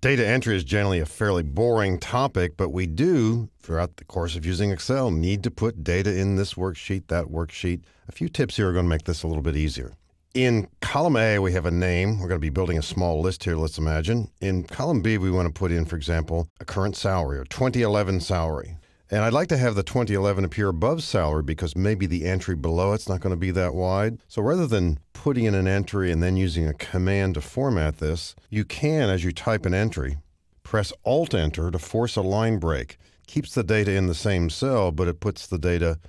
Data entry is generally a fairly boring topic, but we do, throughout the course of using Excel, need to put data in this worksheet, that worksheet. A few tips here are going to make this a little bit easier. In column A, we have a name. We're going to be building a small list here, let's imagine. In column B, we want to put in, for example, a current salary or 2011 salary. And I'd like to have the 2011 appear above salary because maybe the entry below it's not going to be that wide. So rather than putting in an entry and then using a command to format this, you can, as you type an entry, press Alt-Enter to force a line break. Keeps the data in the same cell, but it puts the data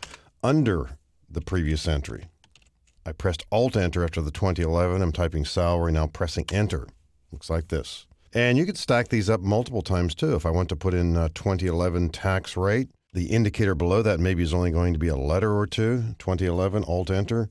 under the previous entry. I pressed Alt-Enter after the 2011. I'm typing salary, now pressing Enter. Looks like this. And you could stack these up multiple times too. If I want to put in 2011 tax rate, the indicator below that maybe is only going to be a letter or two. 2011, Alt-Enter,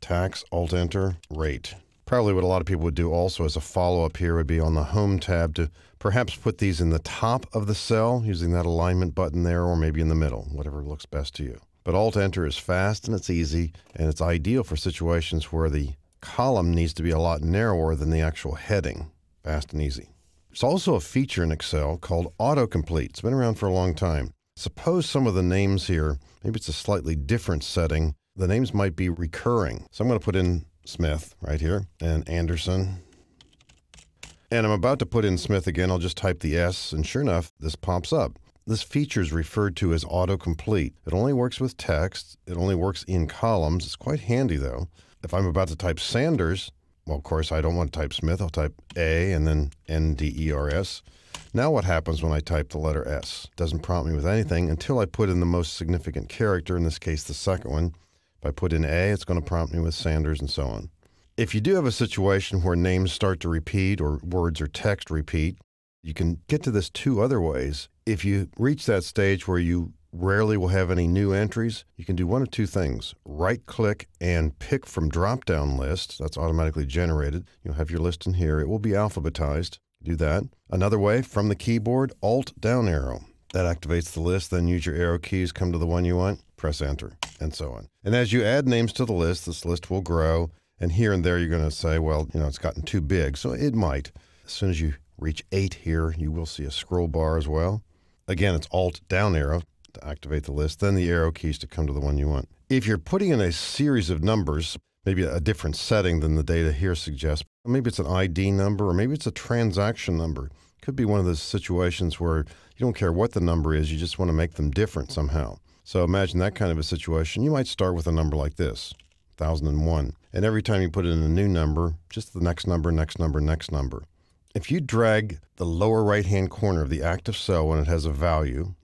tax, Alt-Enter, rate. Probably what a lot of people would do also as a follow-up here would be on the Home tab to perhaps put these in the top of the cell using that alignment button there, or maybe in the middle, whatever looks best to you. But Alt-Enter is fast and it's easy, and it's ideal for situations where the column needs to be a lot narrower than the actual heading. Fast and easy. There's also a feature in Excel called autocomplete. It's been around for a long time. Suppose some of the names here, maybe it's a slightly different setting. The names might be recurring. So I'm going to put in Smith right here and Anderson. And I'm about to put in Smith again. I'll just type the S, and sure enough, this pops up. This feature is referred to as autocomplete. It only works with text. It only works in columns. It's quite handy though. If I'm about to type Sanders, well, of course, I don't want to type Smith. I'll type A and then N-D-E-R-S. Now what happens when I type the letter S? It doesn't prompt me with anything until I put in the most significant character, in this case, the second one. If I put in A, it's going to prompt me with Sanders and so on. If you do have a situation where names start to repeat or words or text repeat, you can get to this two other ways. If you reach that stage where you rarely will have any new entries, you can do one of two things. Right-click and pick from drop-down list. That's automatically generated. You'll have your list in here. It will be alphabetized. Do that. Another way, from the keyboard, Alt-down arrow. That activates the list. Then use your arrow keys, come to the one you want, press Enter, and so on. And as you add names to the list, this list will grow. And here and there, you're going to say, well, it's gotten too big. So it might. As soon as you reach 8 here, you will see a scroll bar as well. Again, it's Alt-down arrow to activate the list, then the arrow keys to come to the one you want. If you're putting in a series of numbers, maybe a different setting than the data here suggests, maybe it's an ID number or maybe it's a transaction number. It could be one of those situations where you don't care what the number is, you just want to make them different somehow. So imagine that kind of a situation. You might start with a number like this, 1001. And every time you put in a new number, just the next number, next number, next number. If you drag the lower right-hand corner of the active cell when it has a value,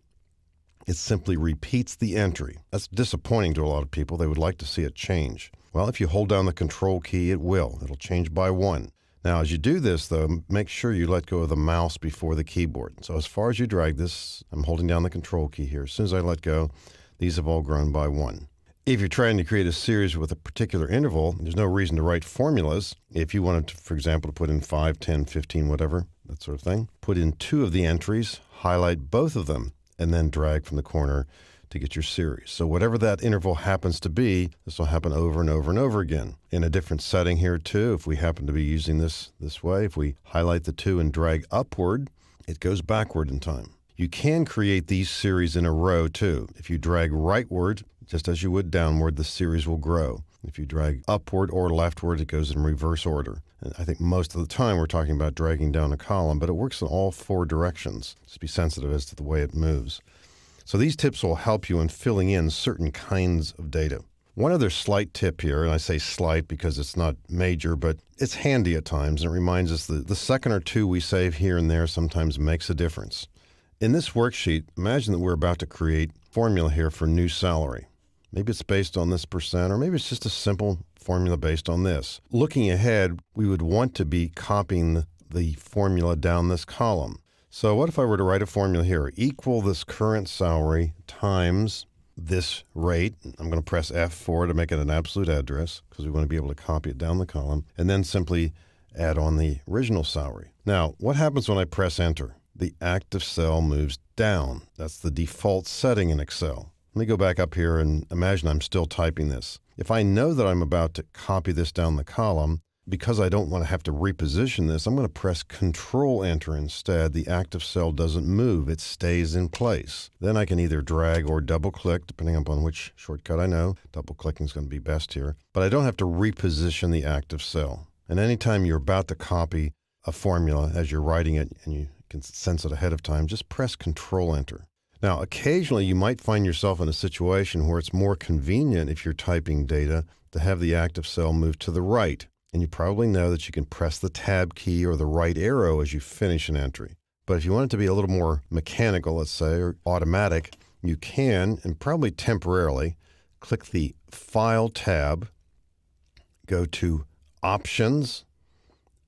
it simply repeats the entry. That's disappointing to a lot of people. They would like to see it change. Well, if you hold down the Control key, it will. It'll change by 1. Now, as you do this, though, make sure you let go of the mouse before the keyboard. So as far as you drag this, I'm holding down the Control key here. As soon as I let go, these have all grown by 1. If you're trying to create a series with a particular interval, there's no reason to write formulas. If you wanted to, for example, to put in 5, 10, 15, whatever, that sort of thing, put in 2 of the entries, highlight both of them, and then drag from the corner to get your series. So whatever that interval happens to be, this will happen over and over and over again. In a different setting here too, if we happen to be using this way, if we highlight the 2 and drag upward, it goes backward in time. You can create these series in a row too. If you drag rightward, just as you would downward, the series will grow. If you drag upward or leftward, it goes in reverse order. And I think most of the time we're talking about dragging down a column, but it works in all 4 directions. Just be sensitive as to the way it moves. So these tips will help you in filling in certain kinds of data. One other slight tip here, and I say slight because it's not major, but it's handy at times, and it reminds us that the second or two we save here and there sometimes makes a difference. In this worksheet, imagine that we're about to create a formula here for new salary. Maybe it's based on this percent, or maybe it's just a simple formula based on this. Looking ahead, we would want to be copying the formula down this column. So what if I were to write a formula here? Equal this current salary times this rate. I'm going to press F4 to make it an absolute address because we want to be able to copy it down the column, and then simply add on the original salary. Now, what happens when I press Enter? The active cell moves down. That's the default setting in Excel. Let me go back up here and imagine I'm still typing this. If I know that I'm about to copy this down the column, because I don't want to have to reposition this, I'm going to press Control-Enter instead. The active cell doesn't move. It stays in place. Then I can either drag or double-click, depending upon which shortcut I know. Double-clicking is going to be best here. But I don't have to reposition the active cell. And anytime you're about to copy a formula as you're writing it, and you can sense it ahead of time, just press Control-Enter. Now, occasionally you might find yourself in a situation where it's more convenient if you're typing data to have the active cell move to the right. And you probably know that you can press the Tab key or the right arrow as you finish an entry. But if you want it to be a little more mechanical, let's say, or automatic, you can, and probably temporarily, click the File tab, go to Options,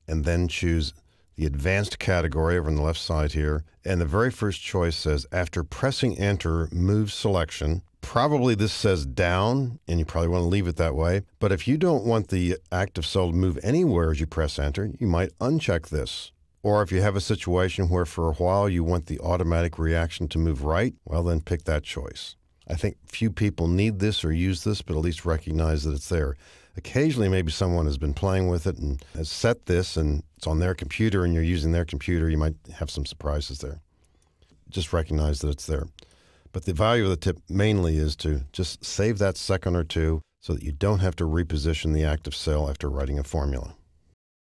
and then choose the Advanced category over on the left side here. And the very first choice says, after pressing Enter, move selection. Probably this says down, and you probably want to leave it that way. But if you don't want the active cell to move anywhere as you press Enter, you might uncheck this. Or if you have a situation where for a while you want the automatic reaction to move right, well then pick that choice. I think few people need this or use this, but at least recognize that it's there. Occasionally maybe someone has been playing with it and has set this and it's on their computer and you're using their computer, you might have some surprises there. Just recognize that it's there. But the value of the tip mainly is to just save that second or two so that you don't have to reposition the active cell after writing a formula.